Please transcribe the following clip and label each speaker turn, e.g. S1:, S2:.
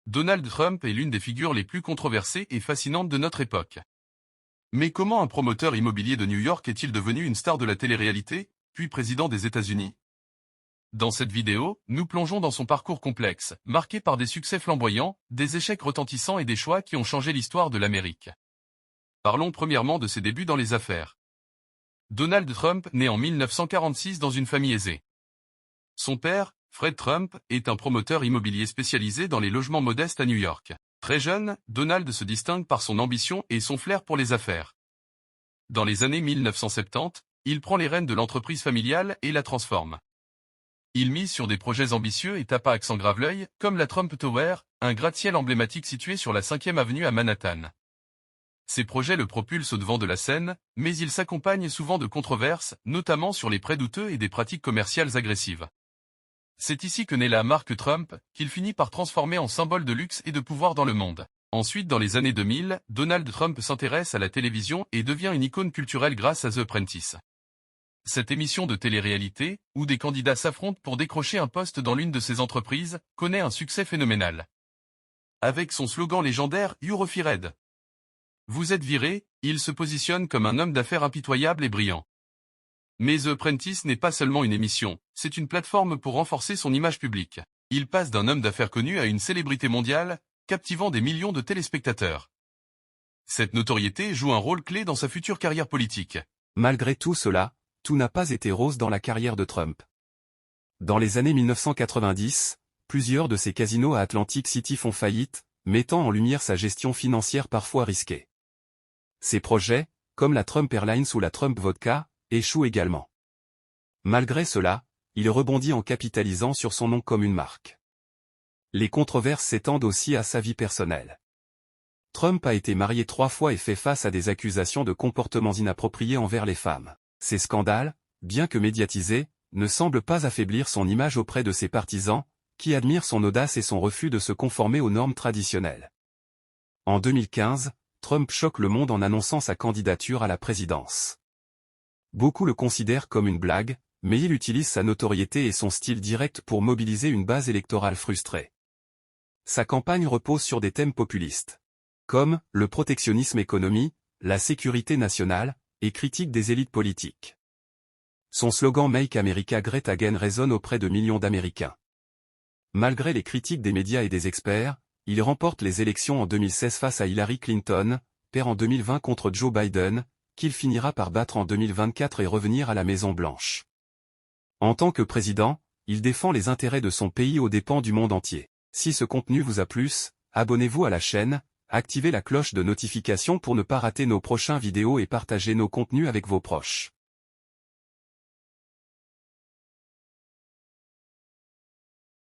S1: Donald Trump est l'une des figures les plus controversées et fascinantes de notre époque. Mais comment un promoteur immobilier de New York est-il devenu une star de la télé-réalité, puis président des États-Unis? Dans cette vidéo, nous plongeons dans son parcours complexe, marqué par des succès flamboyants, des échecs retentissants et des choix qui ont changé l'histoire de l'Amérique. Parlons premièrement de ses débuts dans les affaires. Donald Trump naît en 1946 dans une famille aisée. Son père, Fred Trump, est un promoteur immobilier spécialisé dans les logements modestes à New York. Très jeune, Donald se distingue par son ambition et son flair pour les affaires. Dans les années 1970, il prend les rênes de l'entreprise familiale et la transforme. Il mise sur des projets ambitieux et tape à accent grave l'œil, comme la Trump Tower, un gratte-ciel emblématique situé sur la 5e avenue à Manhattan. Ces projets le propulsent au devant de la scène, mais ils s'accompagnent souvent de controverses, notamment sur les prêts douteux et des pratiques commerciales agressives. C'est ici que naît la marque Trump, qu'il finit par transformer en symbole de luxe et de pouvoir dans le monde. Ensuite, dans les années 2000, Donald Trump s'intéresse à la télévision et devient une icône culturelle grâce à The Apprentice. Cette émission de télé-réalité, où des candidats s'affrontent pour décrocher un poste dans l'une de ces entreprises, connaît un succès phénoménal. Avec son slogan légendaire « You're fired ». Vous êtes viré, il se positionne comme un homme d'affaires impitoyable et brillant. Mais The Apprentice n'est pas seulement une émission, c'est une plateforme pour renforcer son image publique. Il passe d'un homme d'affaires connu à une célébrité mondiale, captivant des millions de téléspectateurs. Cette notoriété joue un rôle clé dans sa future carrière politique.
S2: Malgré tout cela, tout n'a pas été rose dans la carrière de Trump. Dans les années 1990, plusieurs de ses casinos à Atlantic City font faillite, mettant en lumière sa gestion financière parfois risquée. Ses projets, comme la Trump Airlines ou la Trump Vodka, échoue également. Malgré cela, il rebondit en capitalisant sur son nom comme une marque. Les controverses s'étendent aussi à sa vie personnelle. Trump a été marié 3 fois et fait face à des accusations de comportements inappropriés envers les femmes. Ces scandales, bien que médiatisés, ne semblent pas affaiblir son image auprès de ses partisans, qui admirent son audace et son refus de se conformer aux normes traditionnelles. En 2015, Trump choque le monde en annonçant sa candidature à la présidence. Beaucoup le considèrent comme une blague, mais il utilise sa notoriété et son style direct pour mobiliser une base électorale frustrée. Sa campagne repose sur des thèmes populistes, comme le protectionnisme économique, la sécurité nationale, et critique des élites politiques. Son slogan « Make America Great Again » résonne auprès de millions d'Américains. Malgré les critiques des médias et des experts, il remporte les élections en 2016 face à Hillary Clinton, perd en 2020 contre Joe Biden, qu'il finira par battre en 2024 et revenir à la Maison-Blanche. En tant que président, il défend les intérêts de son pays aux dépens du monde entier. Si ce contenu vous a plu, abonnez-vous à la chaîne, activez la cloche de notification pour ne pas rater nos prochaines vidéos et partagez nos contenus avec vos proches.